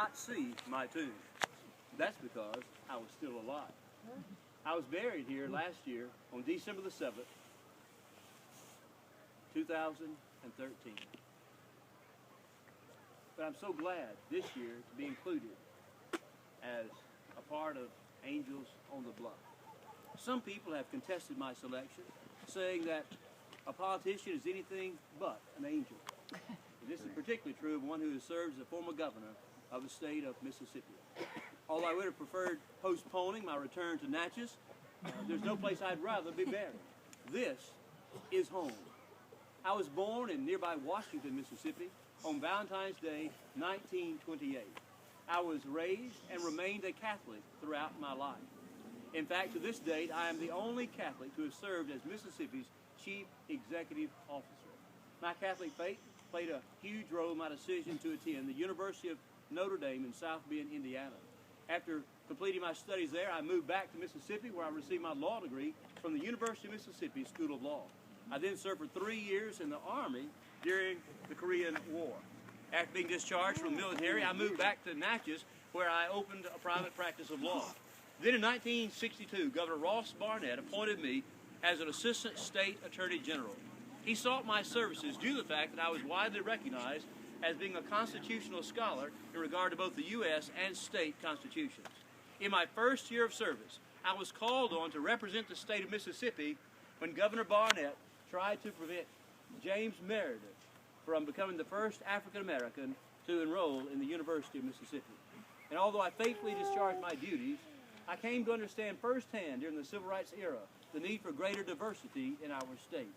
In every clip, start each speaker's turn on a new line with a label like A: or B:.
A: Not see my tomb. That's because I was still alive. I was buried here last year on December the 7th, 2013. But I'm so glad this year to be included as a part of Angels on the Bluff. Some people have contested my selection, saying that a politician is anything but an angel. This is particularly true of one who has served as a former governor of the state of Mississippi. Although I would have preferred postponing my return to Natchez, there's no place I'd rather be buried. This is home. I was born in nearby Washington, Mississippi on Valentine's Day, 1928. I was raised and remained a Catholic throughout my life. In fact, to this date, I am the only Catholic to have served as Mississippi's chief executive officer. My Catholic faith played a huge role in my decision to attend the University of Notre Dame in South Bend, Indiana. After completing my studies there, I moved back to Mississippi, where I received my law degree from the University of Mississippi School of Law. I then served for 3 years in the Army during the Korean War. After being discharged from the military, I moved back to Natchez, where I opened a private practice of law. Then in 1962, Governor Ross Barnett appointed me as an Assistant State Attorney General. He sought my services due to the fact that I was widely recognized as being a constitutional scholar in regard to both the U.S. and state constitutions. In my first year of service, I was called on to represent the state of Mississippi when Governor Barnett tried to prevent James Meredith from becoming the first African American to enroll in the University of Mississippi. And although I faithfully discharged my duties, I came to understand firsthand during the Civil Rights era the need for greater diversity in our state.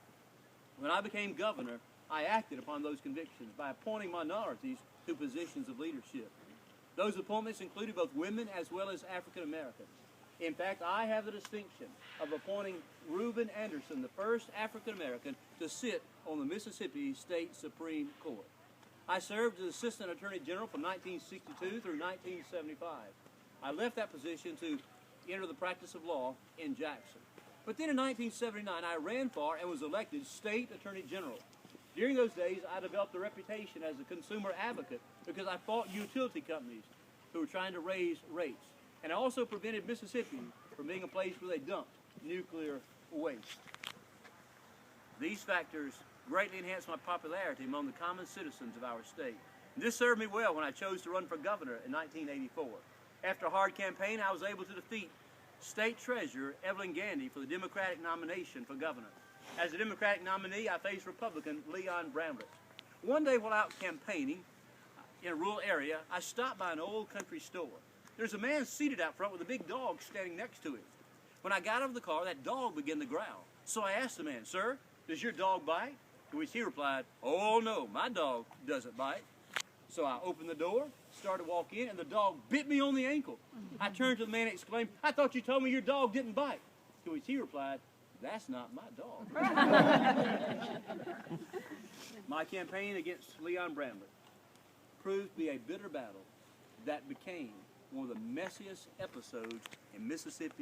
A: When I became governor, I acted upon those convictions by appointing minorities to positions of leadership. Those appointments included both women as well as African Americans. In fact, I have the distinction of appointing Reuben Anderson, the first African American to sit on the Mississippi State Supreme Court. I served as Assistant Attorney General from 1962 through 1975. I left that position to enter the practice of law in Jackson. But then in 1979, I ran for and was elected State Attorney General. During those days, I developed a reputation as a consumer advocate because I fought utility companies who were trying to raise rates. And I also prevented Mississippi from being a place where they dumped nuclear waste. These factors greatly enhanced my popularity among the common citizens of our state. And this served me well when I chose to run for governor in 1984. After a hard campaign, I was able to defeat State Treasurer Evelyn Gandy for the Democratic nomination for governor. As the Democratic nominee, I faced Republican Leon Bramlett. One day while out campaigning in a rural area, I stopped by an old country store. There's a man seated out front with a big dog standing next to him. When I got out of the car, that dog began to growl. So I asked the man, "Sir, does your dog bite?" To which he replied, "Oh no, my dog doesn't bite." So I opened the door, started to walk in, and the dog bit me on the ankle. I turned to the man and exclaimed, "I thought you told me your dog didn't bite." To which he replied, "That's not my dog." My campaign against Leon Bramlett proved to be a bitter battle that became one of the messiest episodes in Mississippi